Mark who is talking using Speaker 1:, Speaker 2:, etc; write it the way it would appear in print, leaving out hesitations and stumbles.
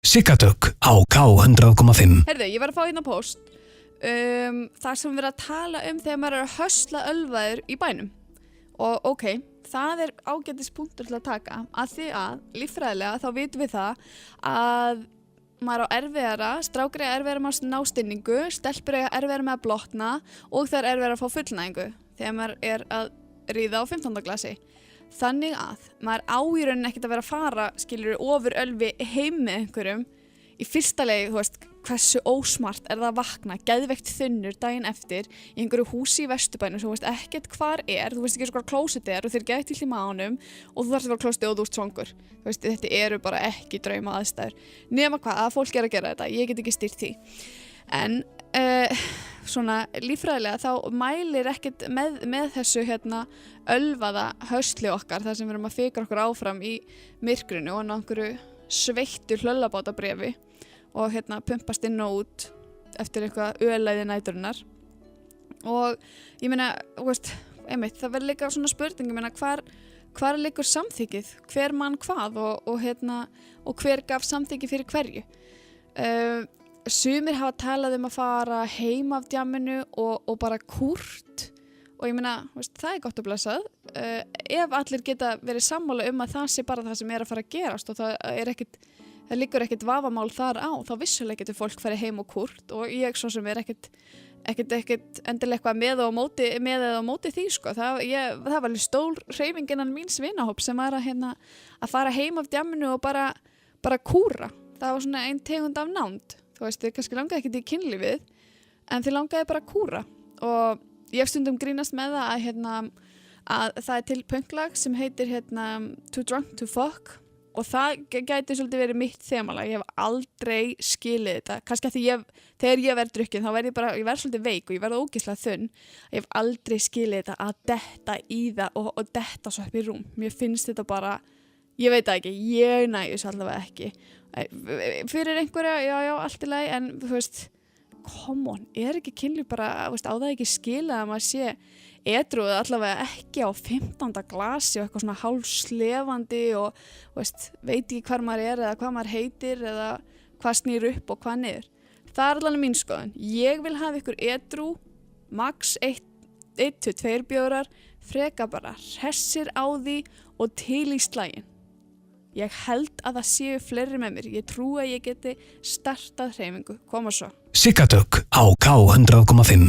Speaker 1: Siggatök á K100,5.
Speaker 2: Heyrðu, ég var að fá hérna póst þar sem við erum að tala þegar maður er að hösla ölvaður í bænum. Og ok, það er ágætis punktur til að taka að því að líffræðilega þá vitum við það að maður á erfiðara, strákar eiga erfiðara með að ná stinningu, stelpur eiga erfiðara með að blotna og það er erfiðara að fá fullnægingu þegar maður er að ríða á 15. glasi. Þannig að maður á í rauninni ekkert að vera að fara, skilur, ofur ölvi heim með einhverjum. Í fyrsta lagi, þú veist, hversu ósmart er það að vakna, geðveikt þunnur daginn eftir í einhverju húsi í Vesturbænum sem þú veist ekkert hvar þú veist ekki hvað klósett og þeir geðt til í maganum og þú þarfst að vera klósettið og þú ert svangur. Þú veist, þetta eru bara ekki drauma aðstæður. Nema hvað, að fólk er að gera þetta, ég get ekki stýrt því. En svona líffræðilega þá mælir ekkert með þessu ölvaða höstli okkar þar sem við erum að fikra okkur áfram í myrkrinu og ná einhverju sveittu hlöllabátabréfi og pumpast inn og út eftir eitthvað ölæði næturinnar. Og ég meina, veist, einmitt, það verður líka svona spurning, ég meina, hvar liggur samþykkið, hver mann hvað og hver gaf samþykki fyrir hverju. Sumir hafa talað að fara heim af djamminu og bara kúrt og ég meina, veist, það er gott að blessað. Ef allir geta verið sammála að það sé bara það sem er að fara að gerast og það liggur ekkert vafamál þar á, þá vissulega getur fólk farið heim og kúrt og ég svo sem er ekkert endilega eitthvað með eða á móti því, sko. Það var alveg stór hreyfing innan míns vinahóp sem var að fara heim af djamminu og bara kúra. Það var svona ein tegund af nánd. Þú veist, þið kannski langaði ekkert í kynlífið, en þið langaði bara að kúra. Og ég hef stundum grínast með það að það er til pönklag sem heitir Too Drunk to Fuck og það gæti svolítið verið mitt þemalag. Ég hef aldrei skilið þetta. Kannski að þegar ég verð drukkin þá verð ég verð svolítið veik og ég verð ógeðslega þunn. Ég hef aldrei skilið þetta að detta í það og detta svo upp í rúm. Mér finnst þetta bara, ég veit það ekki, ég næjus allavega ekki. Fyrir einhverja, já, allt í lagi, en þú veist, come on, er ekki kynlíf bara, veist, á það ekki skilið að maður sé edrúið allavega ekki á 15. glasi og eitthvað svona hálfslefandi og veist, veit ekki hvar maður er eða hvað maður heitir eða hvað snýr upp og hvað niður. Það er allavega mín skoðun. Ég vil hafa ykkur edrú, max 1-2 bjórar, freka bara hressir á því og til í slaginn. Ég held að það séu fleiri með mér. Ég trúi að ég geti startað hreyfingu. Koma svo.
Speaker 1: Siggatök á K100,5.